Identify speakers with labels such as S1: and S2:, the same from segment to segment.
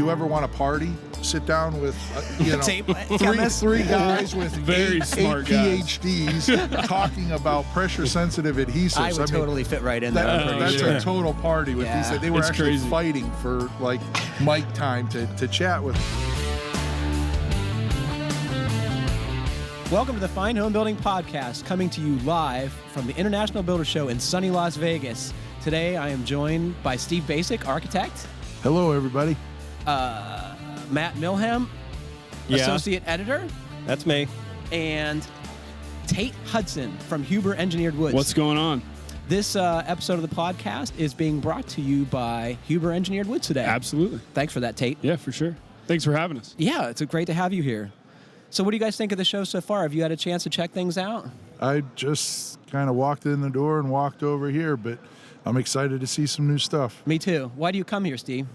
S1: you ever want to party, sit down with three guys with
S2: Very
S1: eight
S2: smart guys.
S1: PhDs talking about pressure-sensitive adhesives.
S3: I would totally fit right in there.
S1: That's a total party with these. They were
S2: It's
S1: actually
S2: crazy.
S1: fighting for like mic time to chat with.
S3: Welcome to the Fine Home Building Podcast, coming to you live from the International Builder Show in sunny Las Vegas. Today, I am joined by Steve Baczek, architect.
S1: Hello, everybody.
S3: Matt Milham, associate editor.
S4: That's me.
S3: And Tate Hudson from Huber Engineered Woods.
S2: What's going on?
S3: This episode of the podcast is being brought to you by Huber Engineered Woods today.
S2: Absolutely.
S3: Thanks for that, Tate.
S2: Yeah, for sure. Thanks for having us.
S3: Yeah, it's great to have you here. So what do you guys think of the show so far? Have you had a chance to check things out?
S1: I just kind of walked in the door and walked over here, but I'm excited to see some new stuff.
S3: Me too. Why do you come here, Steve?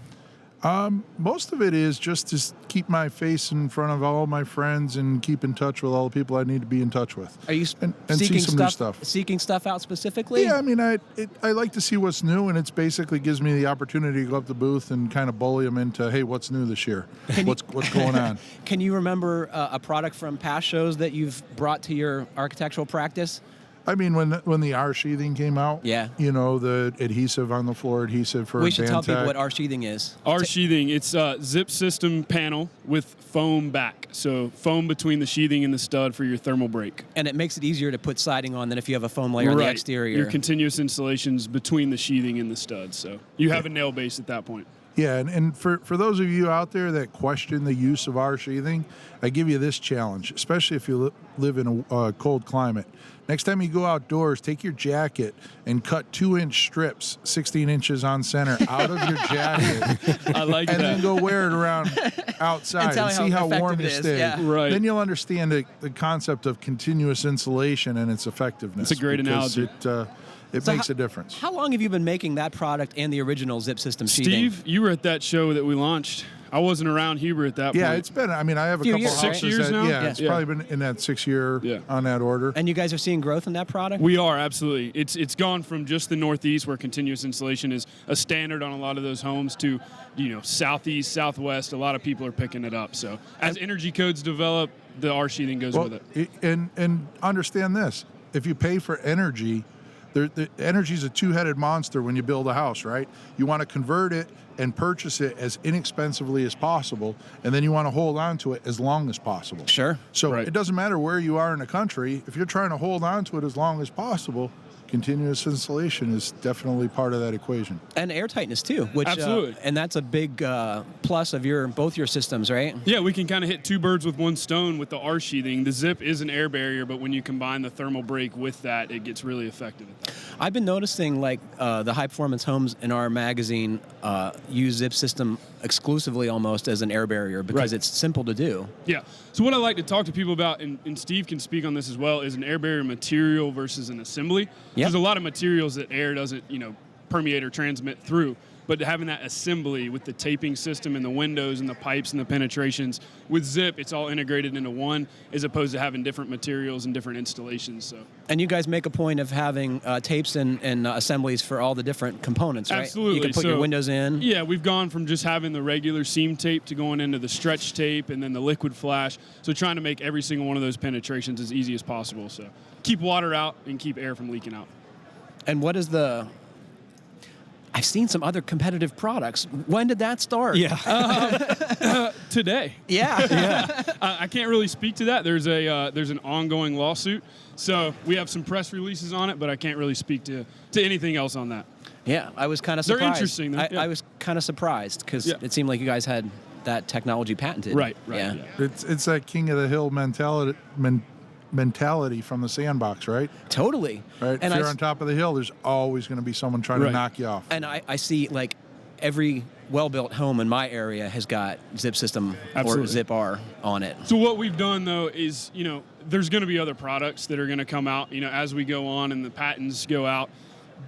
S1: Most of it is just to keep my face in front of all my friends and keep in touch with all the people I need to be in touch with.
S3: Are you
S1: and
S3: seeking
S1: see some new stuff?
S3: Seeking stuff out specifically?
S1: Yeah, I mean, I like to see what's new, and it basically gives me the opportunity to go up the booth and kind of bully them into, hey, what's new this year? What's going on?
S3: Can you remember a product from past shows that you've brought to your architectural practice?
S1: I mean, when the R sheathing came out,
S3: yeah,
S1: you know, the adhesive on the floor adhesive for
S3: We should tell people
S1: Advantech.
S3: what R sheathing is.
S2: R sheathing, it's a zip system panel with foam back. So foam between the sheathing and the stud for your thermal break.
S3: And it makes it easier to put siding on than if you have a foam layer on the exterior.
S2: Your continuous installations between the sheathing and the stud. So you have a nail base at that point.
S1: Yeah, and for those of you out there that question the use of R sheathing, I give you this challenge, especially if you live in a cold climate. Next time you go outdoors, take your jacket and cut 2-inch strips, 16 inches on center, out of your jacket.
S2: I like
S1: and
S2: that.
S1: then go wear it around outside and see how warm you stay.
S3: Yeah.
S2: Right.
S1: Then you'll understand the concept of continuous insulation and its effectiveness.
S2: It's a great analogy.
S1: It makes a difference.
S3: How long have you been making that product and the original zip system sheathing?
S2: Steve, you were at that show that we launched. I wasn't around Huber at that point.
S1: Yeah, it's been, I mean, I have a
S3: Few
S1: couple
S3: years,
S1: houses.
S2: 6 years now?
S1: Yeah,
S3: Yeah.
S1: it's probably been in that 6 year on that order.
S3: And you guys are seeing growth in that product?
S2: We are, absolutely. It's gone from just the Northeast, where continuous insulation is a standard on a lot of those homes, to, you know, Southeast, Southwest. A lot of people are picking it up. So as energy codes develop, the R sheathing goes with it.
S1: And understand this. If you pay for energy, the energy is a two-headed monster when you build a house, right? You want to convert it and purchase it as inexpensively as possible, and then you want to hold on to it as long as possible.
S3: Sure.
S1: So
S2: Right.
S1: it doesn't matter where you are in the country. If you're trying to hold on to it as long as possible, continuous insulation is definitely part of that equation.
S3: And air tightness too, which
S2: Absolutely.
S3: And that's a big plus of both your systems, right?
S2: Yeah, we can kind of hit two birds with one stone with the R sheathing. The zip is an air barrier, but when you combine the thermal break with that, it gets really effective at that.
S3: I've been noticing like the high performance homes in our magazine use zip system exclusively almost as an air barrier because it's simple to do.
S2: Yeah. So what I like to talk to people about, and Steve can speak on this as well, is an air barrier material versus an assembly.
S3: Yep.
S2: There's a lot of materials that air doesn't, permeate or transmit through. But having that assembly with the taping system and the windows and the pipes and the penetrations, with zip, it's all integrated into one, as opposed to having different materials and different installations. So.
S3: And you guys make a point of having tapes and assemblies for all the different components, right?
S2: Absolutely.
S3: You can put your windows in.
S2: Yeah, we've gone from just having the regular seam tape to going into the stretch tape and then the liquid flash. So trying to make every single one of those penetrations as easy as possible. So keep water out and keep air from leaking out.
S3: And what is I've seen some other competitive products. When did that start?
S2: Yeah. Today.
S3: Yeah.
S2: I can't really speak to that. There's an ongoing lawsuit. So we have some press releases on it, but I can't really speak to anything else on that.
S3: Yeah, I was kind of surprised.
S2: They're interesting, though. Yeah.
S3: I was kind of surprised because it seemed like you guys had that technology patented.
S2: Right.
S3: Yeah.
S1: It's that king of the hill mentality from the sandbox, right?
S3: Totally.
S1: Right.
S3: And
S1: if you're on top of the hill, there's always going to be someone trying to knock you off.
S3: And I see like every well-built home in my area has got zip system
S2: Absolutely.
S3: or zip R on it.
S2: So what we've done, though, is, there's going to be other products that are going to come out, as we go on and the patents go out.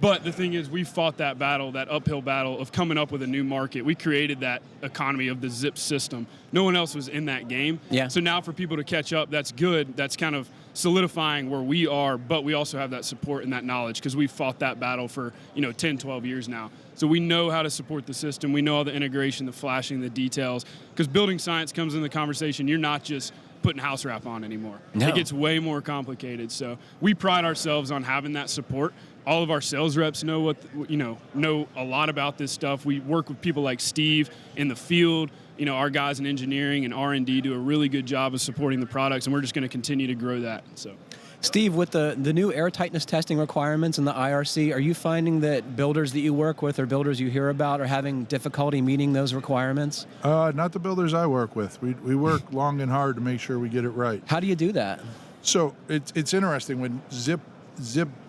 S2: But the thing is, we fought that battle, that uphill battle of coming up with a new market. We created that economy of the zip system. No one else was in that game.
S3: Yeah.
S2: So now for people to catch up, that's good. That's kind of solidifying where we are, but we also have that support and that knowledge because we've fought that battle for 10, 12 years now. So we know how to support the system. We know all the integration, the flashing, the details. Because building science comes in the conversation. You're not just putting house wrap on anymore.
S3: No.
S2: It gets way more complicated. So we pride ourselves on having that support. All of our sales reps know know a lot about this stuff. We work with people like Steve in the field. Our guys in engineering and R&D do a really good job of supporting the products, and we're just going to continue to grow that. So,
S3: Steve, with the new air tightness testing requirements and the IRC, are you finding that builders that you work with or builders you hear about are having difficulty meeting those requirements?
S1: Not the builders I work with. We work long and hard to make sure we get it right.
S3: How do you do that?
S1: So it's interesting when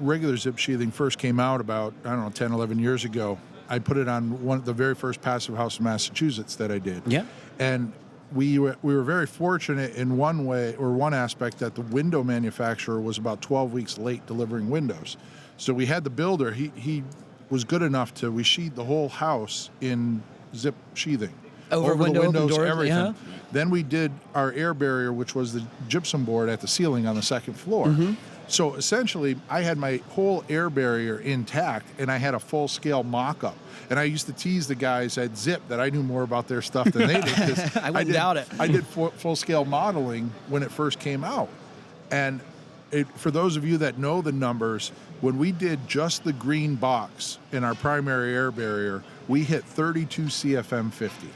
S1: regular zip sheathing first came out about 10, 11 years ago. I put it on the very first passive house in Massachusetts that I did.
S3: Yeah.
S1: And we were very fortunate in one way or one aspect that the window manufacturer was about 12 weeks late delivering windows. So we had the builder, he was good enough we sheathed the whole house in zip sheathing.
S3: Over
S1: the windows,
S3: open doors,
S1: everything.
S3: yeah.
S1: Then we did our air barrier, which was the gypsum board at the ceiling on the second floor.
S3: Mm-hmm.
S1: So essentially, I had my whole air barrier intact, and I had a full-scale mock-up. And I used to tease the guys at Zip that I knew more about their stuff than they did. 'Cause
S3: I wouldn't doubt it.
S1: I did full-scale modeling when it first came out. And for those of you that know the numbers, when we did just the green box in our primary air barrier, we hit 32 CFM 50.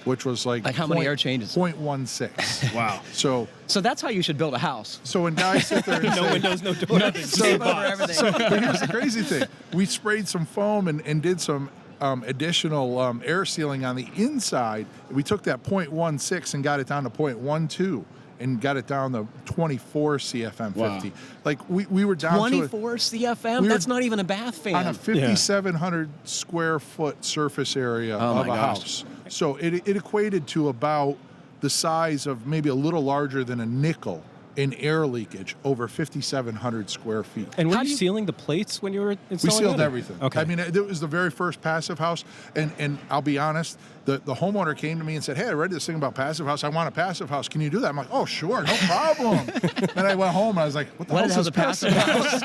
S1: Which was like
S3: how many air changes?
S1: 0.16.
S2: wow.
S1: So
S3: that's how you should build a house.
S1: So when guys sit there and
S3: No
S1: say,
S3: windows, no doors.
S2: Nothing.
S3: Save over everything.
S1: but here's the crazy thing. We sprayed some foam and did some additional air sealing on the inside. We took that 0.16 and got it down to 0.12 and got it down to 24 CFM 50.
S2: Wow.
S1: Like we were down
S3: 24 CFM? That's not even a bath fan.
S1: on a 5,700 square foot surface area of a house. So it equated to about the size of maybe a little larger than a nickel in air leakage over 5,700 square feet.
S4: And were
S3: How
S4: you
S3: do you-
S4: sealing the plates when you were
S1: We
S4: installing
S1: sealed
S4: that?
S1: everything.
S4: Okay.
S1: I mean, it was the very first passive house, and I'll be honest, the homeowner came to me and said, "Hey, I read this thing about passive house. I want a passive house. Can you do that?" I'm like, "Oh, sure, no problem." Then I went home and I was like, "What the hell is
S3: a
S1: passive house?"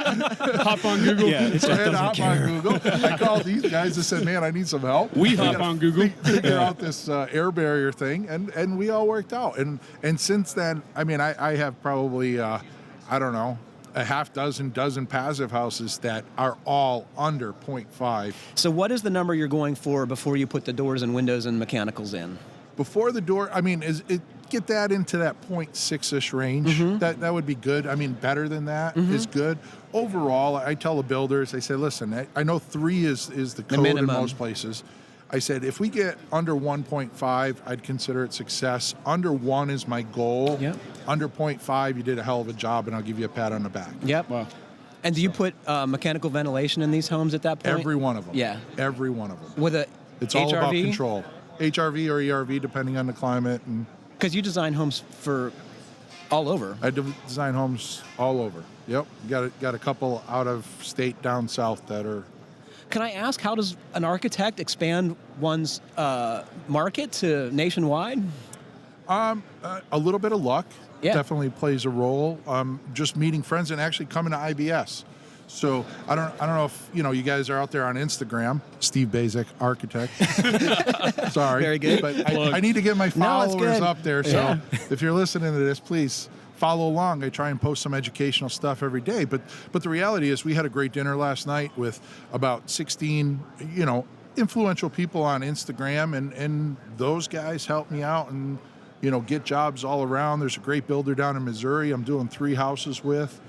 S2: Hop on Google.
S4: Yeah, it
S1: So I
S4: just
S1: had to
S4: doesn't
S1: hop
S4: care.
S1: on Google. I called these guys and said, "Man, I need some help."
S2: We hop on Google.
S1: Figure out this air barrier thing, and we all worked out. And since then, I mean, I have probably I don't know, a half dozen passive houses that are all under 0.5.
S3: So what is the number you're going for before you put the doors and windows and mechanicals in?
S1: Before the door, I mean, get that into that 0.6-ish range.
S3: Mm-hmm.
S1: That would be good. I mean, better than that is good. Overall, I tell the builders, I say, listen, I know 3 is the code in
S3: minimum.
S1: most places. I said, if we get under 1.5, I'd consider it success. Under 1 is my goal.
S3: Yep.
S1: Under 0.5, you did a hell of a job, and I'll give you a pat on the back.
S3: Yep.
S2: Wow.
S3: And do you put mechanical ventilation in these homes at that point?
S1: Every one of them.
S3: Yeah.
S1: Every one of them.
S3: With a
S1: It's
S3: HRV?
S1: all about control. HRV or ERV, depending on the climate. And
S3: Because you design homes for all over.
S1: I design homes all over. Yep. Got a couple out of state down south that are.
S3: Can I ask, how does an architect expand one's market to nationwide?
S1: A little bit of luck
S3: Yeah.
S1: definitely plays a role. Just meeting friends and actually coming to IBS. So I don't know if you guys are out there on Instagram. Steve Baczek, Architect. Sorry,
S3: Very good.
S1: But I need to get my
S3: No, it's
S1: followers
S3: good.
S1: up there. So if you're listening to this, please follow along. I try and post some educational stuff every day. But the reality is, we had a great dinner last night with about 16, influential people on Instagram, and those guys helped me out and get jobs all around. There's a great builder down in Missouri I'm doing 3 houses with.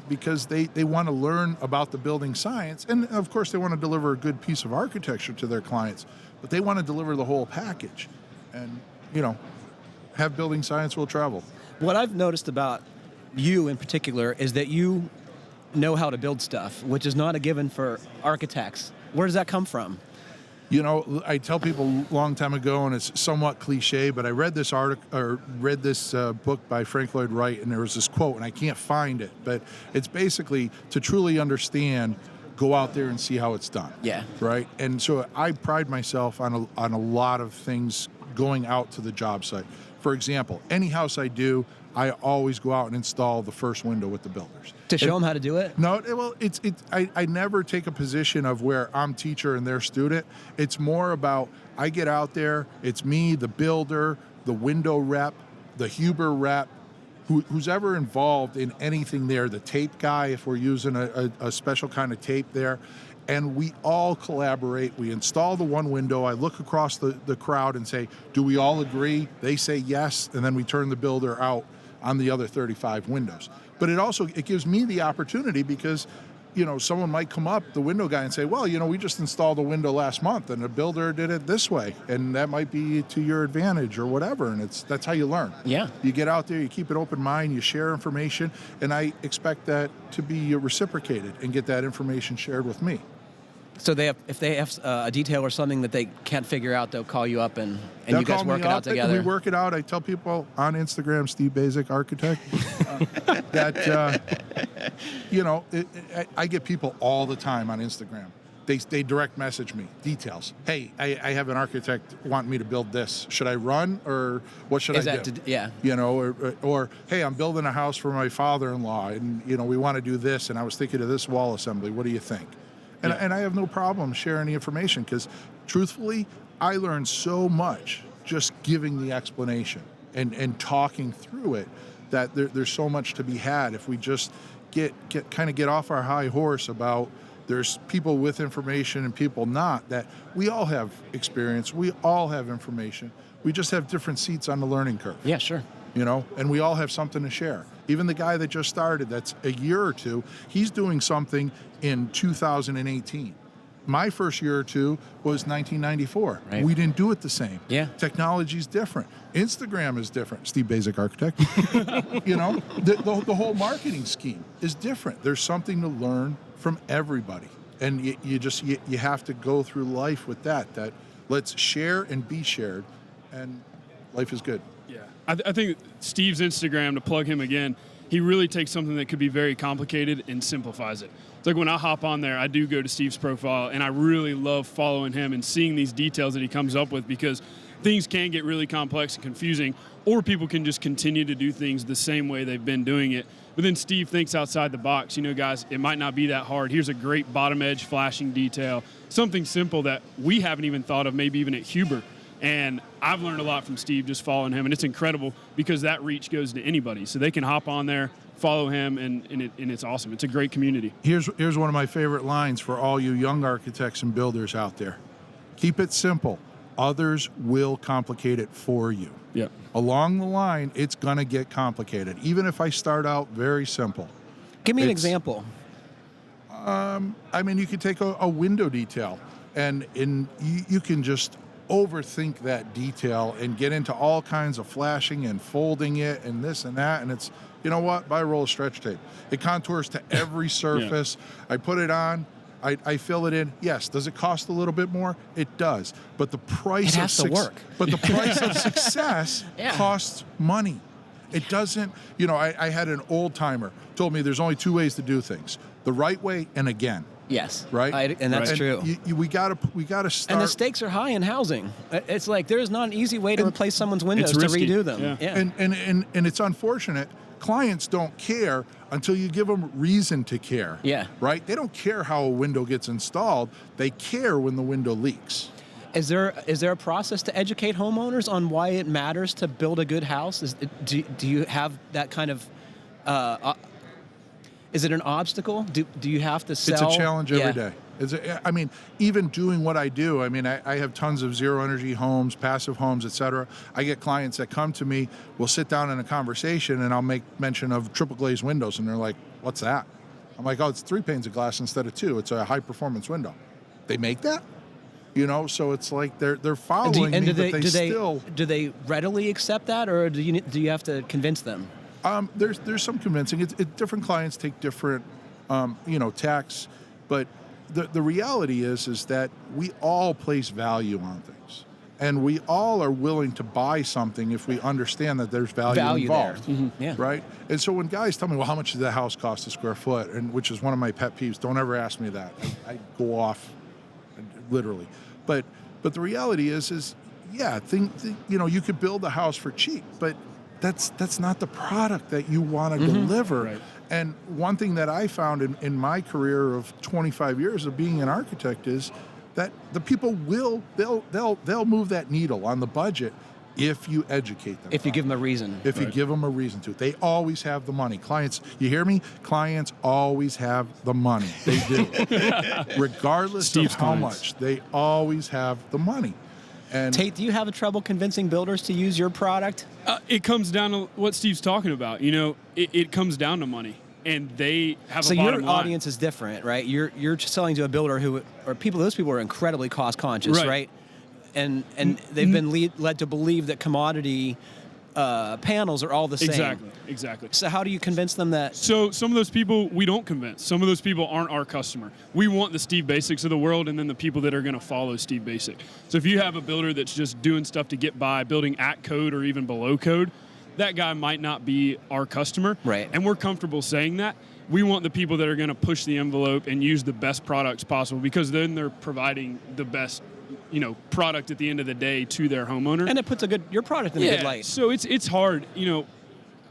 S1: Because they want to learn about the building science. And, of course, they want to deliver a good piece of architecture to their clients. But they want to deliver the whole package. And, have building science will travel.
S3: What I've noticed about you in particular is that you know how to build stuff, which is not a given for architects. Where does that come from?
S1: I tell people a long time ago, and it's somewhat cliche, but I read this book by Frank Lloyd Wright, and there was this quote, and I can't find it, but it's basically, to truly understand, go out there and see how it's done.
S3: Yeah.
S1: Right. And so I pride myself on a lot of things going out to the job site. For example, any house I do, I always go out and install the first window with the builders.
S3: To show them how to do it?
S1: No, well, I never take a position of where I'm teacher and they're student. It's more about I get out there, it's me, the builder, the window rep, the Huber rep, who's ever involved in anything there, the tape guy, if we're using a special kind of tape there, and we all collaborate. We install the one window. I look across the crowd and say, do we all agree? They say yes, and then we turn the builder out on the other 35 windows. But it gives me the opportunity because, someone might come up, the window guy, and say, well, we just installed a window last month and the builder did it this way, and that might be to your advantage or whatever, and that's how you learn.
S3: Yeah.
S1: You get out there, you keep an open mind, you share information, and I expect that to be reciprocated and get that information shared with me.
S3: So if they have a detail or something that they can't figure out, they'll call you up and
S1: They'll
S3: you guys
S1: call
S3: work
S1: me
S3: it
S1: up,
S3: out together.
S1: We work it out. I tell people on Instagram, Steve Baczek, Architect, that, I get people all the time on Instagram. They direct message me, details. Hey, I have an architect wanting me to build this. Should I run or what should I do?
S3: Yeah.
S1: Or, hey, I'm building a house for my father-in-law and, we want to do this and I was thinking of this wall assembly. What do you think? And I have no problem sharing the information because, truthfully, I learned so much just giving the explanation and talking through it that there's so much to be had if we just get off our high horse about there's people with information and people not, that we all have experience, we all have information, we just have different seats on the learning curve.
S3: Yeah, sure.
S1: And we all have something to share. Even the guy that just started, that's a year or two, he's doing something in 2018. My first year or two was 1994.
S3: Right.
S1: We didn't do it the same.
S3: Yeah.
S1: Technology's different. Instagram is different. Steve Baczek, Architect. The whole marketing scheme is different. There's something to learn from everybody. And you have to go through life with that let's share and be shared, and life is good.
S2: Yeah, I think Steve's Instagram, to plug him again, he really takes something that could be very complicated and simplifies it. It's like when I hop on there, I do go to Steve's profile, and I really love following him and seeing these details that he comes up with, because things can get really complex and confusing, or people can just continue to do things the same way they've been doing it. But then Steve thinks outside the box. Guys, it might not be that hard. Here's a great bottom edge flashing detail, something simple that we haven't even thought of, maybe even at Huber. And I've learned a lot from Steve just following him, and it's incredible because that reach goes to anybody. So they can hop on there, follow him, and it's awesome. It's a great community.
S1: Here's one of my favorite lines for all you young architects and builders out there. Keep it simple. Others will complicate it for you.
S2: Yeah.
S1: Along the line, it's going to get complicated, even if I start out very simple.
S3: Give me an example.
S1: You could take a window detail, and you can just overthink that detail and get into all kinds of flashing and folding it and this and that, and it's, buy a roll of stretch tape. It contours to every surface. Yeah. I put it on, I fill it in. Yes, does it cost a little bit more? It does. But the price But the price of success costs money. It doesn't, I had an old timer told me there's only two ways to do things: the right way and again.
S3: Yes.
S1: Right?
S3: And that's true.
S1: We gotta start.
S3: And the stakes are high in housing. It's like there's not an easy way to replace someone's windows to redo them.
S2: Yeah.
S1: And it's unfortunate. Clients don't care until you give them reason to care.
S3: Yeah.
S1: Right? They don't care how a window gets installed. They care when the window leaks.
S3: Is there a process to educate homeowners on why it matters to build a good house? Do you have that kind of is it an obstacle? Do you have to sell?
S1: It's a challenge every day. Even doing what I do, I have tons of zero energy homes, passive homes, etc. I get clients that come to me, we'll sit down in a conversation and I'll make mention of triple glazed windows, and they're like, what's that? I'm like, oh, it's 3 panes of glass instead of 2. It's a high performance window. They make that? So it's like they're following me, but
S3: do they readily accept that, or do you have to convince them?
S1: There's some convincing. Different clients take different, tacks, but the reality is that we all place value on things. And we all are willing to buy something if we understand that there's value involved,
S3: there. Yeah.
S1: right? And so when guys tell me, well, how much does the house cost a square foot? And which is one of my pet peeves. Don't ever ask me that. I go off, literally. But the reality is yeah, you could build a house for cheap, but that's not the product that you want to deliver.
S2: Right.
S1: And one thing that I found in my career of 25 years of being an architect is that the people they'll move that needle on the budget if you educate them.
S3: If you give them a reason.
S1: If you give them a reason to. They always have the money. Clients, you hear me? Clients always have the money. They do. Regardless
S2: Steve's
S1: of how
S2: clients.
S1: much, they always have the money. And
S3: Tate, do you have trouble convincing builders to use your product?
S2: It comes down to what Steve's talking about. It comes down to money, and they have
S3: So
S2: a bottom
S3: your
S2: line.
S3: audience is different, right? You're selling to a builder those people are incredibly cost conscious, right? And they've been led to believe that commodity panels are all the same.
S2: Exactly.
S3: So how do you convince them that?
S2: So some of those people we don't convince. Some of those people aren't our customer. We want the Steve Baczeks of the world, and then the people that are going to follow Steve Baczek. So if you have a builder that's just doing stuff to get by, building at code or even below code, that guy might not be our customer.
S3: Right.
S2: And we're comfortable saying that. We want the people that are going to push the envelope and use the best products possible, because then they're providing the best product at the end of the day to their homeowner.
S3: And it puts your product in a good light.
S2: So it's hard.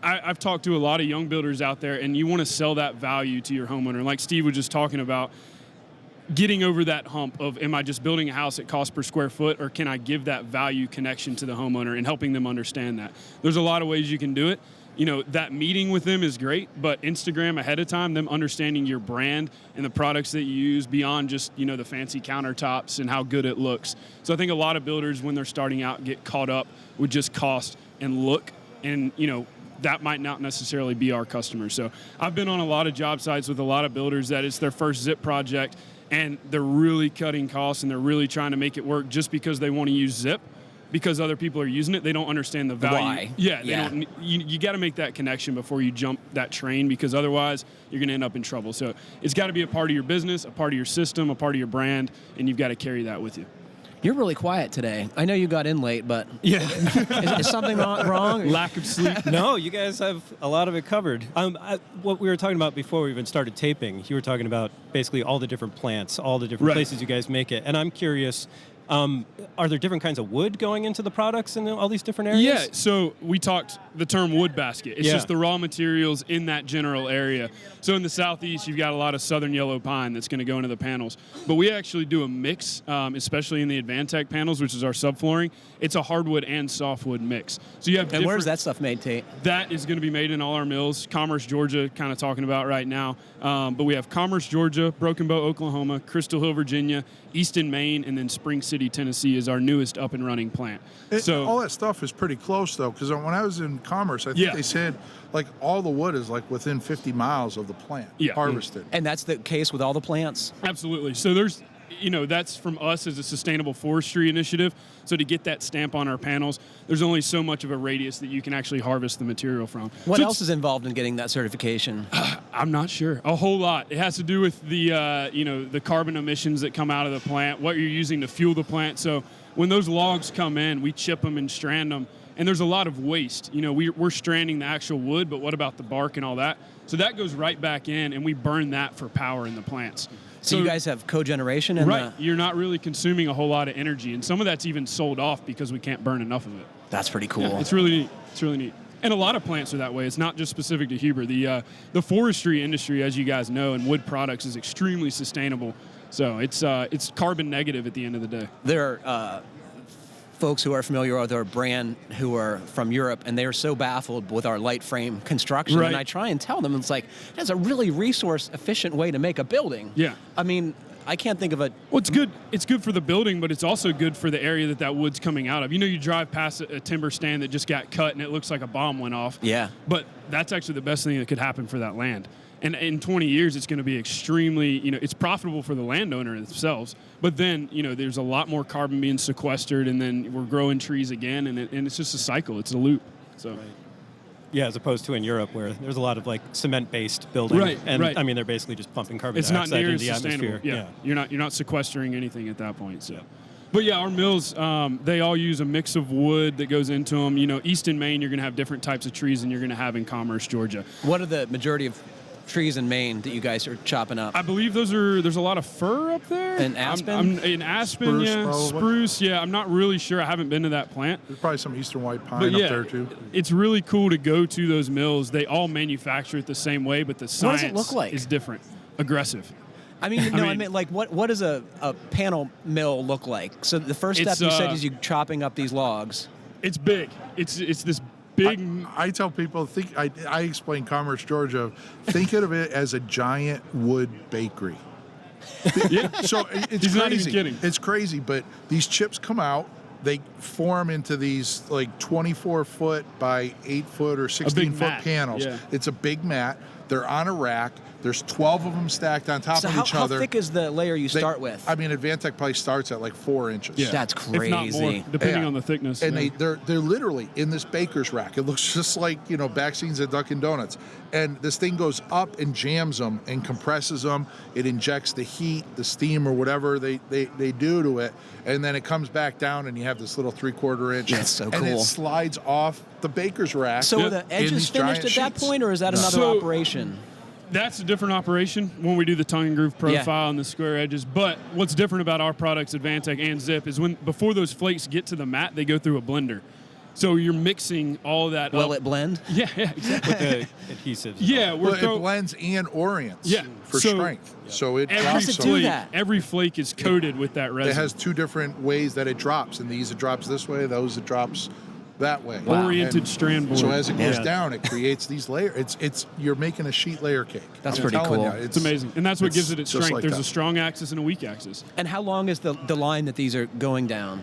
S2: I've talked to a lot of young builders out there, and you want to sell that value to your homeowner. And like Steve was just talking about, getting over that hump of, am I just building a house at cost per square foot, or can I give that value connection to the homeowner and helping them understand that? There's a lot of ways you can do it. That meeting with them is great, but Instagram ahead of time, them understanding your brand and the products that you use beyond just, the fancy countertops and how good it looks. So I think a lot of builders, when they're starting out, get caught up with just cost and look, and, that might not necessarily be our customer. So I've been on a lot of job sites with a lot of builders that it's their first zip project, and they're really cutting costs and they're really trying to make it work just because they want to use zip. Because other people are using it, they don't understand the value.
S3: Why?
S2: Yeah, they don't. You got to make that connection before you jump that train, because otherwise you're going to end up in trouble. So it's got to be a part of your business, a part of your system, a part of your brand, and you've got to carry that with you.
S3: You're really quiet today. I know you got in late, but
S4: Yeah.
S3: is something wrong?
S2: Lack of sleep.
S4: No, you guys have a lot of it covered. What we were talking about before we even started taping, you were talking about basically all the different plants, all the different places you guys make it. And I'm curious, are there different kinds of wood going into the products in all these different areas?
S2: Yeah, so we talked the term wood basket. It's just the raw materials in that general area. So in the southeast, you've got a lot of southern yellow pine that's going to go into the panels. But we actually do a mix, especially in the Advantech panels, which is our subflooring. It's a hardwood and softwood mix. So you have
S3: And where's that stuff made, Tate?
S2: That is going to be made in all our mills. Commerce, Georgia, kind of talking about right now. But we have Commerce, Georgia, Broken Bow, Oklahoma, Crystal Hill, Virginia, Easton, Maine, and then Spring City, Tennessee is our newest up and running plant. So
S1: all that stuff is pretty close, though, because when I was in Commerce, I think they said all the wood is within 50 miles of the plant harvested.
S3: And that's the case with all the plants?
S2: Absolutely. So there's, that's from us as a sustainable forestry initiative. So to get that stamp on our panels, there's only so much of a radius that you can actually harvest the material from.
S3: What else is involved in getting that certification?
S2: I'm not sure. A whole lot. It has to do with the, the carbon emissions that come out of the plant, what you're using to fuel the plant. So when those logs come in, we chip them and strand them. And there's a lot of waste. We're stranding the actual wood, but what about the bark and all that? So that goes right back in, and we burn that for power in the plants.
S3: So you guys have cogeneration?
S2: You're not really consuming a whole lot of energy, and some of that's even sold off because we can't burn enough of it.
S3: That's pretty cool.
S2: Yeah, it's really neat. And a lot of plants are that way. It's not just specific to Huber. The forestry industry, as you guys know, and wood products is extremely sustainable. So it's carbon negative at the end of the day.
S3: There are folks who are familiar with our brand who are from Europe, and they are so baffled with our light frame construction.
S2: Right.
S3: And I try and tell them, it's like, that's a really resource-efficient way to make a building.
S2: Yeah.
S3: I mean, I can't think of a...
S2: Well, it's good. It's good for the building, but it's also good for the area that wood's coming out of. You drive past a timber stand that just got cut, and it looks like a bomb went off.
S3: Yeah.
S2: But that's actually the best thing that could happen for that land. And in 20 years, it's going to be extremely, it's profitable for the landowner themselves. But then, there's a lot more carbon being sequestered, and then we're growing trees again, and it's just a cycle. It's a loop. So.
S4: Right. Yeah, as opposed to in Europe, where there's a lot of cement-based building, I mean, they're basically just pumping carbon
S2: dioxide
S4: into
S2: as
S4: the
S2: sustainable.
S4: atmosphere.
S2: Yeah. You're not sequestering anything at that point. So. But yeah, our mills, they all use a mix of wood that goes into them. You know, East in Maine, you're going to have different types of trees than you're going to have in Commerce, Georgia.
S3: What are the majority of trees in Maine that you guys are chopping up?
S2: I believe there's a lot of fir up there.
S3: And aspen?
S2: In aspen,
S1: Spruce,
S2: yeah.
S1: probably.
S2: Spruce, yeah. I'm not really sure. I haven't been to that plant.
S1: There's probably some eastern white pine
S2: But
S1: up
S2: yeah,
S1: there too.
S2: it's really cool to go to those mills. They all manufacture it the same way, but the science
S3: does it look like?
S2: is different. Aggressive.
S3: I mean, like, what does a panel mill look like? So the first step you said is you chopping up these logs.
S2: It's big. It's this big.
S1: I tell people, I explain Commerce, Georgia. Think of it as a giant wood bakery.
S2: Yeah.
S1: So it's
S2: He's
S1: crazy.
S2: not even kidding.
S1: It's crazy, but these chips come out. They form into these like 24-foot by 8-foot or 16-foot
S2: mat.
S1: panels.
S2: Yeah.
S1: It's a big mat. They're on a rack. There's 12 of them stacked on top
S3: So
S1: of each
S3: how
S1: other.
S3: thick is the layer you start with?
S1: I mean, Advantech probably starts at like 4 inches.
S2: Yeah.
S3: That's crazy.
S2: If not more, depending
S1: Yeah.
S2: on the thickness.
S1: And
S2: yeah.
S1: they're literally in this baker's rack. It looks just like, back scenes at Dunkin' Donuts. And this thing goes up and jams them and compresses them. It injects the heat, the steam, or whatever they do to it. And then it comes back down and you have this little 3/4 inch.
S3: That's so
S1: And
S3: cool.
S1: it slides off the baker's rack.
S3: So are
S2: Yeah.
S3: the
S1: in
S3: edges
S1: these
S3: finished
S1: giant
S3: at that
S1: sheets.
S3: point, or is that another
S2: So-
S3: operation?
S2: That's a different operation when we do the tongue and groove profile and the square edges. But what's different about our products, Advantech and Zip, is before those flakes get to the mat, they go through a blender. So you're mixing all of that.
S3: Will
S2: up.
S3: it blend?
S2: Yeah, exactly.
S4: With the adhesives.
S2: Yeah,
S1: Well, it blends and orients
S2: Yeah.
S1: for
S2: So-
S1: strength. So it
S2: Every
S3: does
S1: drops
S3: it do
S1: them.
S3: that?
S2: every flake is coated with that resin.
S1: It has 2 different ways that it drops. And these it drops this way, those it drops that way.
S2: Oriented
S1: And
S2: strand board.
S1: So as it goes
S4: Yeah.
S1: down, it creates these layers. It's you're making a sheet layer cake.
S3: That's
S1: I'm
S3: pretty
S1: telling
S3: cool.
S1: you,
S2: It's amazing. And that's what
S1: it's
S2: gives it its
S1: just
S2: strength.
S1: like
S2: There's
S1: that.
S2: a strong axis and a weak axis.
S3: And how long is the line that these are going down?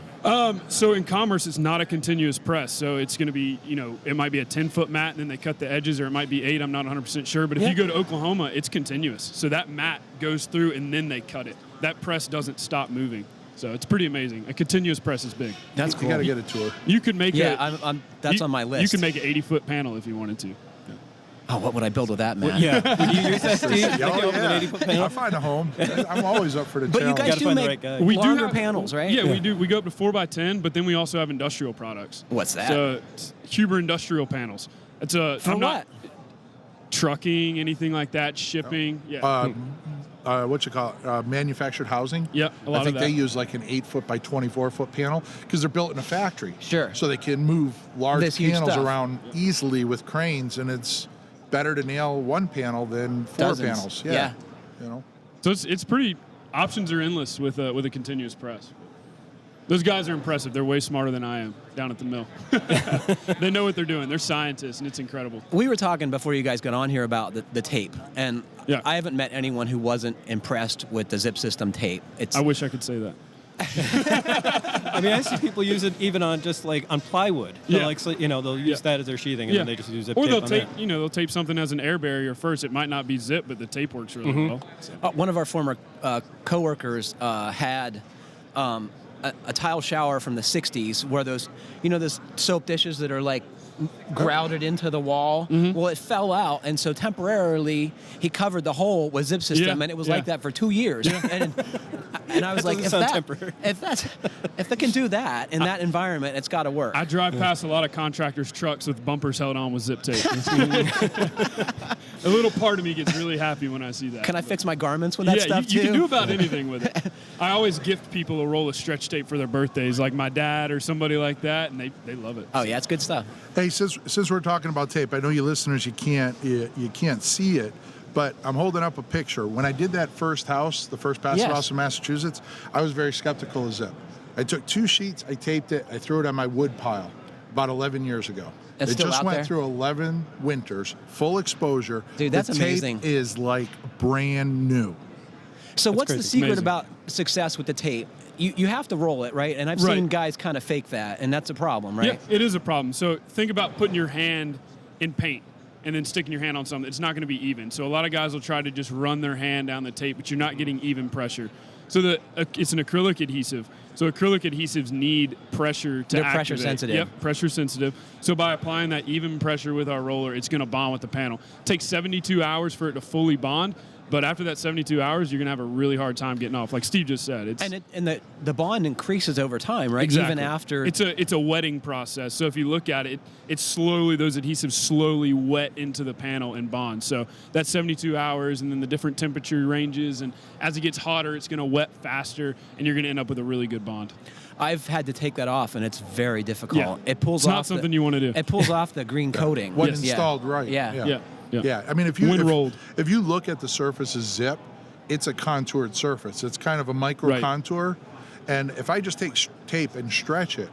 S2: So in Commerce, it's not a continuous press. So it's going to be, it might be a 10-foot mat and then they cut the edges, or it might be 8. I'm not 100% sure. But if
S3: Yeah.
S2: you go to Oklahoma, it's continuous. So that mat goes through and then they cut it. That press doesn't stop moving. So it's pretty amazing. A continuous press is big.
S3: That's
S1: You
S3: cool.
S1: got to get a tour.
S2: You could make
S3: That's on my list.
S2: You could make an 80-foot panel if you wanted to.
S3: Oh, what would I build with that, man?
S4: Yeah. Would you use that, Steve? Like,
S1: Oh,
S4: with an 80-foot panel?
S1: I'll find a home. I'm always up for the
S3: But you
S1: challenge.
S3: guys
S4: Gotta
S3: do
S4: find the
S3: make
S4: right guy.
S2: We do
S3: longer
S2: have-
S3: panels, right?
S2: Yeah, we do. We go up to 4x10, but then we also have industrial products.
S3: What's that?
S2: So it's Huber industrial panels. It's a
S3: For
S2: I'm not-
S3: what?
S2: trucking, anything like that, shipping. Yeah.
S1: What you call it? Manufactured housing.
S2: Yep, a lot
S1: I
S2: of
S1: think
S2: that.
S1: they use like an 8-foot by 24-foot panel because they're built in a factory.
S3: Sure.
S1: So they can move large
S3: This huge
S1: panels
S3: stuff.
S1: around easily with cranes, and it's better to nail one panel than 4
S3: Dozens.
S1: panels.
S3: Yeah.
S2: So it's pretty. Options are endless with a continuous press. Those guys are impressive. They're way smarter than I am down at the mill. They know what they're doing. They're scientists, and it's incredible.
S3: We were talking before you guys got on here about the tape, and
S2: Yeah.
S3: I haven't met anyone who wasn't impressed with the Zip System tape. It's
S2: I wish I could say that.
S4: I mean, I see people use it even on just like on plywood.
S2: Yeah.
S4: They'll, like, they'll use that as their sheathing, and then they just use zip
S2: or
S4: tape
S2: they'll
S4: on
S2: tape.
S4: that.
S2: They'll tape something as an air barrier first. It might not be zip, but the tape works really well. So.
S3: one of our former coworkers had a tile shower from the 60s where those soap dishes that are like grouted into the wall. Well, it fell out, and so temporarily he covered the hole with Zip System,
S2: Yeah,
S3: and it was
S2: yeah.
S3: like that for 2 years. And I was
S4: That
S3: like,
S4: doesn't sound temporary.
S3: if it can do that in that environment, it's got to work.
S2: I drive past a lot of contractors' trucks with bumpers held on with zip tape. A little part of me gets really happy when I see that.
S3: Can I fix my garments with that stuff
S2: you
S3: too?
S2: can do about anything with it. I always gift people a roll of stretch tape for their birthdays, like my dad or somebody like that, and they love it.
S3: Oh yeah, it's good stuff.
S1: Hey, since we're talking about tape, I know you listeners, you can't see it, but I'm holding up a picture. When I did that first house, the first passive
S3: Yes.
S1: house in Massachusetts, I was very skeptical of Zip. I took 2 sheets, I taped it, I threw it on my wood pile about 11 years ago.
S3: It's
S1: it
S3: still
S1: just
S3: out
S1: went
S3: there?
S1: through 11 winters, full exposure.
S3: Dude, that's
S1: the
S3: amazing.
S1: tape is like brand new.
S3: So what's the
S4: crazy.
S3: secret
S2: Amazing.
S3: about success with the tape? You have to roll it, right? And I've
S2: Right.
S3: seen guys kind of fake that, and that's a problem, right?
S2: Yeah, it is a problem. So think about putting your hand in paint and then sticking your hand on something. It's not going to be even. So a lot of guys will try to just run their hand down the tape, but you're not getting even pressure. So it's an acrylic adhesive. So acrylic adhesives need pressure to
S3: They're
S2: activate.
S3: pressure sensitive.
S2: Yep, pressure sensitive. So by applying that even pressure with our roller, it's going to bond with the panel. It takes 72 hours for it to fully bond, But after that 72 hours, you're going to have a really hard time getting off. Like Steve just said.
S3: And the bond increases over time, right?
S2: Exactly.
S3: Even after.
S2: It's a wetting process. So if you look at it, it's slowly, those adhesives slowly wet into the panel and bond. So that's 72 hours, and then the different temperature ranges. And as it gets hotter, it's going to wet faster, and you're going to end up with a really good bond.
S3: I've had to take that off, and it's very difficult.
S2: Yeah.
S3: It pulls
S2: it's
S3: off.
S2: Not something you want to do.
S3: It pulls off the green coating.
S1: When installed right.
S3: Yeah.
S1: Yeah. I mean, if you look at the surface of zip, it's a contoured surface. It's kind of a micro contour, and if I just take tape and stretch it,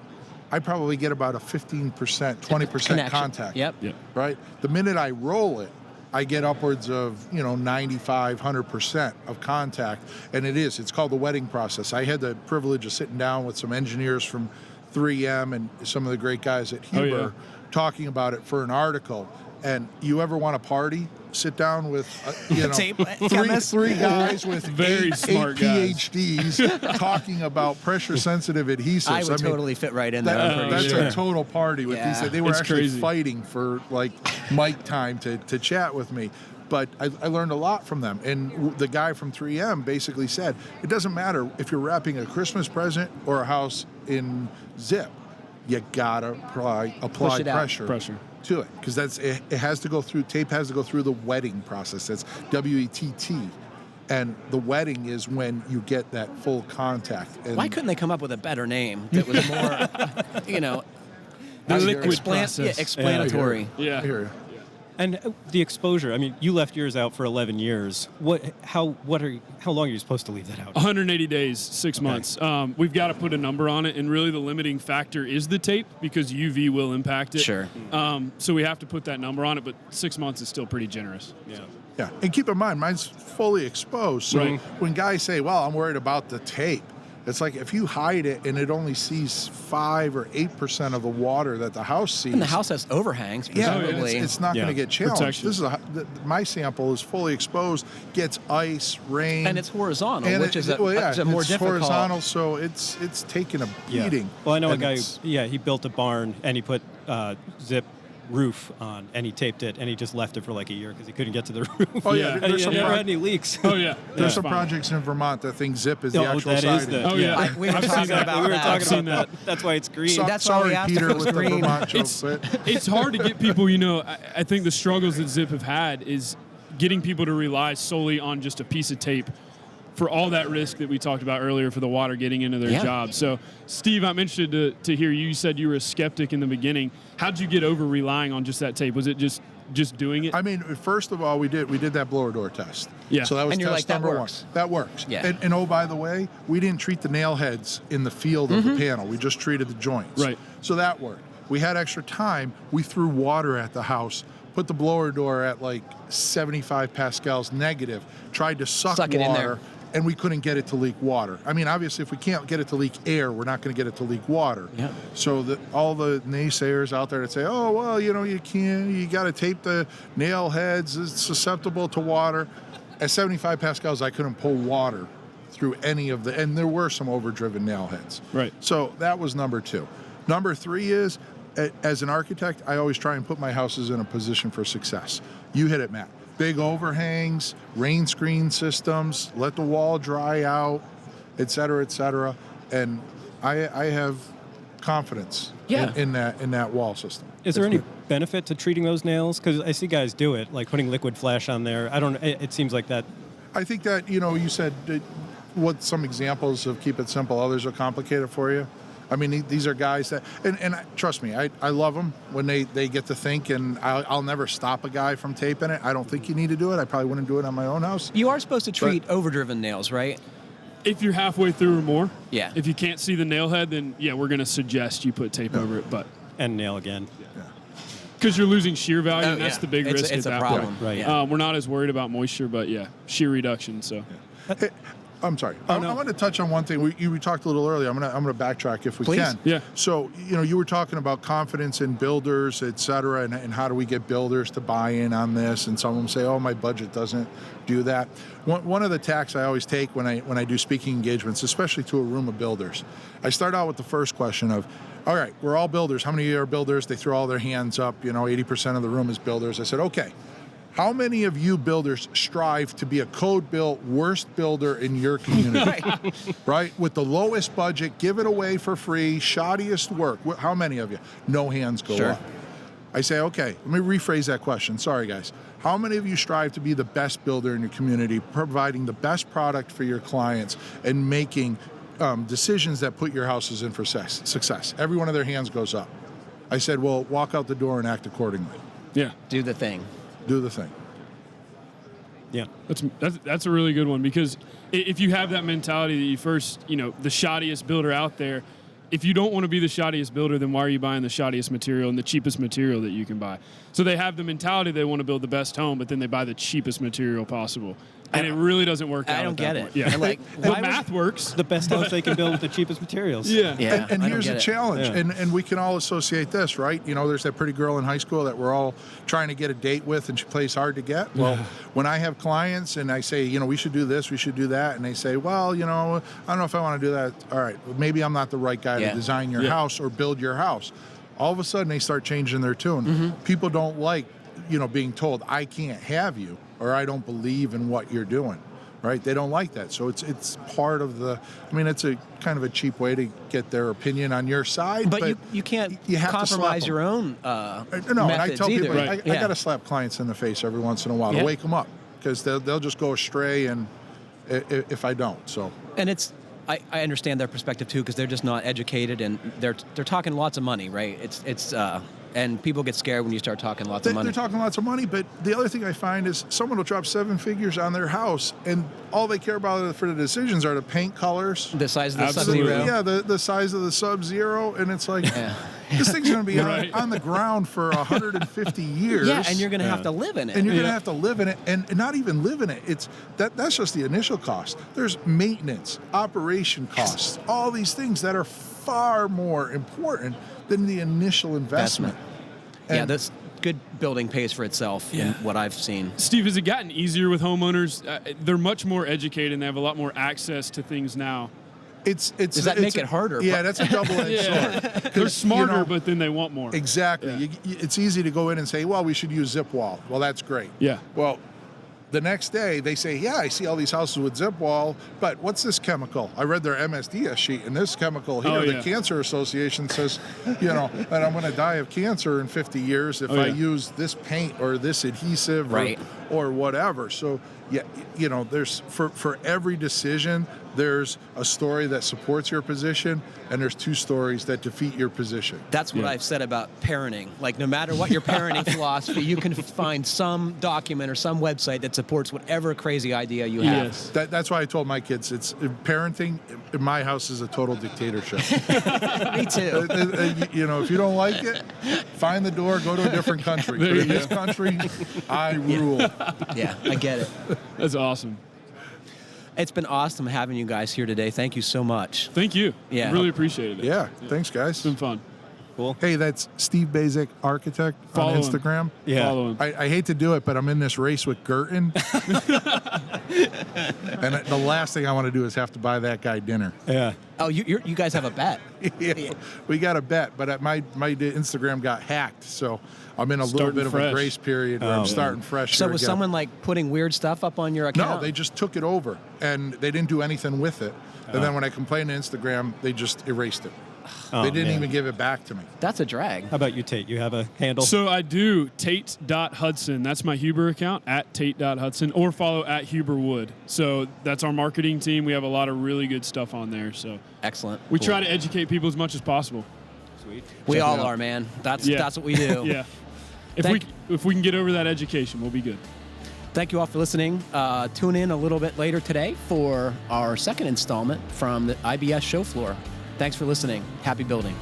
S1: I probably get about a 15%, 20% contact.
S3: Yep.
S1: Right. The minute I roll it, I get upwards of 95, 100% of contact, and it's called the wetting process. I had the privilege of sitting down with some engineers from 3M and some of the great guys at Huber talking about it for an article. And you ever want to party? Sit down with three guys with
S2: very
S1: eight
S2: smart
S1: PhDs talking about pressure-sensitive adhesives.
S3: I would totally fit right in there.
S1: That's a total party with these. They were actually
S2: crazy.
S1: fighting for like mic time to chat with me. But I learned a lot from them. And the guy from 3M basically said, it doesn't matter if you're wrapping a Christmas present or a house in zip, you gotta apply pressure to it, because it has to go through, tape has to go through the wetting process. That's WETT. And the wetting is when you get that full contact. And
S3: why couldn't they come up with a better name that was more,
S2: the liquid process.
S3: Explanatory.
S2: Yeah.
S1: I hear you.
S4: And the exposure. I mean, you left yours out for 11 years. How long are you supposed to leave that out?
S2: 180 days, 6 months. We've got to put a number on it, and really the limiting factor is the tape, because UV will impact it.
S3: Sure.
S2: So we have to put that number on it, but 6 months is still pretty generous.
S4: Yeah.
S1: Yeah, and keep in mind, mine's fully exposed. So when guys say, well, I'm worried about the tape, it's like if you hide it and it only sees 5 or 8% of the water that the house sees.
S3: And the house has overhangs, presumably.
S1: It's not going to get challenged. This is my sample is fully exposed, gets ice, rain.
S3: And it's horizontal,
S1: and
S3: which is a more
S1: it's
S3: difficult.
S1: horizontal, so it's taking a beating.
S4: Well, I know a guy he built a barn and he put zip roof on, and he taped it, and he just left it for like a year because he couldn't get to the roof.
S1: Oh yeah,
S4: and he never had any leaks.
S2: Oh yeah,
S1: there's some projects in Vermont that think zip is the actual siding.
S3: We were talking about that.
S4: That's why it's green.
S3: That's why we asked
S1: Peter,
S3: if it was
S1: with
S3: green.
S1: the Vermont joke.
S2: It's hard to get people, I think the struggles that Zip have had is getting people to rely solely on just a piece of tape for all that risk that we talked about earlier for the water getting into their job. So, Steve, I'm interested to hear you. You said you were a skeptic in the beginning. How'd you get over relying on just that tape? Was it just doing it?
S1: I mean, first of all, we did that blower door test.
S2: Yeah.
S1: So that was
S3: And you're
S1: test
S3: like, that
S1: number
S3: works.
S1: 1. That works.
S3: Yeah.
S1: And oh, by the way, we didn't treat the nail heads in the field of the panel. We just treated the joints.
S2: Right.
S1: So that worked. We had extra time. We threw water at the house, put the blower door at like 75 pascals negative, tried to suck
S3: it in
S1: water.
S3: there.
S1: And we couldn't get it to leak water. I mean, obviously, if we can't get it to leak air, we're not going to get it to leak water.
S3: Yeah.
S1: So all the naysayers out there that say, oh, well, you can't, you got to tape the nail heads, it's susceptible to water. At 75 pascals, I couldn't pull water through any of and there were some overdriven nail heads.
S2: Right.
S1: So that was number 2. Number 3 is, as an architect, I always try and put my houses in a position for success. You hit it, Matt. Big overhangs, rain screen systems, let the wall dry out, et cetera, and I have confidence in that wall system.
S4: Is there any benefit to treating those nails? Because I see guys do it, like putting liquid flash on there. I don't. It seems like that.
S1: I think that you said what some examples of keep it simple. Others are complicated for you. I mean, these are guys that, and trust me, I love them when they get to think, and I'll never stop a guy from taping it. I don't think you need to do it. I probably wouldn't do it on my own house.
S3: You are supposed to treat overdriven nails, right?
S2: If you're halfway through or more.
S3: Yeah.
S2: If you can't see the nail head, then we're going to suggest you put tape over it. But
S4: and nail again.
S2: Because you're losing shear value, and that's the big risk
S3: it's
S2: at
S3: a
S2: that
S3: problem.
S2: point.
S4: Right.
S3: Yeah.
S2: We're not as worried about moisture, but shear reduction. So.
S1: Hey, I'm sorry. I want to touch on one thing. We talked a little earlier. I'm going to backtrack if we
S3: Please.
S1: can.
S2: Yeah.
S1: So you were talking about confidence in builders, et cetera, and how do we get builders to buy in on this? And some of them say, "Oh, my budget doesn't do that." One of the tacks I always take when I do speaking engagements, especially to a room of builders, I start out with the first question of, "All right, we're all builders. How many of you are builders?" They throw all their hands up. 80% of the room is builders. I said, "Okay, How many of you builders strive to be a code-built worst builder in your community? Right? With the lowest budget, give it away for free, shoddiest work. How many of you? No hands go up. I say, okay, let me rephrase that question. Sorry, guys. How many of you strive to be the best builder in your community, providing the best product for your clients and making decisions that put your houses in for success? Every one of their hands goes up. I said, well, walk out the door and act accordingly.
S2: Yeah.
S3: Do the thing.
S1: Do the thing.
S4: Yeah.
S2: That's a really good one, because if you have that mentality that you first, the shoddiest builder out there, if you don't want to be the shoddiest builder, then why are you buying the shoddiest material and the cheapest material that you can buy? So they have the mentality they want to build the best home, but then they buy the cheapest material possible. And it really doesn't work out.
S3: I don't get it.
S2: Yeah.
S3: And like,
S2: the math works.
S4: The best house they can build with the cheapest materials.
S2: Yeah.
S1: And here's the challenge,
S4: Yeah.
S1: and we can all associate this, right? There's that pretty girl in high school that we're all trying to get a date with, and she plays hard to get. Well, when I have clients and I say, we should do this, we should do that, and they say, well, I don't know if I want to do that. All right, maybe I'm not the right guy to design your house or build your house. All of a sudden, they start changing their tune. People don't like, being told, I can't have you, or I don't believe in what you're doing. Right? They don't like that. So it's part of it's a kind of a cheap way to get their opinion on your side.
S3: But you can't compromise your own
S1: No, and I tell
S3: either.
S1: people, I got to slap clients in the face every once in a while to wake them up, because they'll just go astray and if I don't. So.
S3: And I understand their perspective too, because they're just not educated, and they're talking lots of money, right? And people get scared when you start talking lots of money.
S1: They're talking lots of money, but the other thing I find is someone will drop 7 figures on their house, and all they care about for the decisions are the paint colors,
S3: the size of the
S2: Absolutely.
S3: Sub-Zero.
S1: Yeah, the size of the Sub-Zero, and it's like, this thing's going to be on the ground for 150 years.
S3: Yeah, and you're going to have to live in it.
S1: And you're going to have to live in it, and not even live in it. It's that's just the initial cost. There's maintenance, operation costs, all these things that are far more important than the initial investment.
S3: Yeah, this good building pays for itself in what I've seen.
S2: Steve, has it gotten easier with homeowners? They're much more educated, and they have a lot more access to things now.
S3: Does that make it harder?
S1: Yeah, that's a double-edged sword.
S2: They're smarter, but then they want more.
S1: Exactly.
S2: Yeah.
S1: It's easy to go in and say, well, we should use zip wall. Well, that's great.
S2: Yeah.
S1: Well, the next day they say, yeah, I see all these houses with zip wall, but what's this chemical? I read their MSDS sheet, and this chemical here, the Cancer Association says, that I'm going to die of cancer in 50 years if I use this paint or this adhesive or whatever. So, there's for every decision, there's a story that supports your position, and there's 2 stories that defeat your position.
S3: That's what I've said about parenting. Like, no matter what your parenting philosophy, you can find some document or some website that supports whatever crazy idea you have.
S2: Yes.
S1: That's why I told my kids, it's parenting in my house is a total dictatorship.
S3: Me too.
S1: If you don't like it, find the door, go to a different country. But in this country, I rule.
S3: Yeah, I get it.
S2: That's awesome.
S3: It's been awesome having you guys here today. Thank you so much.
S2: Thank you.
S3: Yeah.
S2: Really appreciated it.
S1: Yeah, thanks, guys.
S2: It's been fun.
S4: Cool.
S1: Hey, that's Steve Baczek, Architect,
S2: Follow
S1: on
S2: him.
S1: Instagram.
S4: Yeah.
S2: Follow him.
S1: I hate to do it, but I'm in this race with Gerton. And the last thing I want to do is have to buy that guy dinner.
S4: Yeah.
S3: Oh, you guys have a bet.
S1: Yeah, we got a bet, but my Instagram got hacked, so I'm in a little
S2: Starting
S1: bit of
S2: fresh.
S1: a grace period where I'm starting fresh.
S3: So
S1: here
S3: was
S1: again.
S3: someone like putting weird stuff up on your account?
S1: No, they just took it over, and they didn't do anything with it. And then when I complained to Instagram, they just erased it.
S4: Oh,
S1: they didn't
S4: man.
S1: even give it back to me.
S3: That's a drag.
S4: How about you, Tate? You have a handle?
S2: So I do, Tate.Hudson. That's my Huber account, at Tate.Hudson, or follow at Huberwood. So that's our marketing team. We have a lot of really good stuff on there. So
S3: Excellent.
S2: we try to educate people as much as possible.
S4: Sweet.
S3: We
S1: Check it
S3: all
S1: out.
S3: are, man. That's what we do.
S2: Yeah.
S3: Thank-
S2: If we can get over that education, we'll be good.
S3: Thank you all for listening. Tune in a little bit later today for our second installment from the IBS show floor. Thanks for listening. Happy building.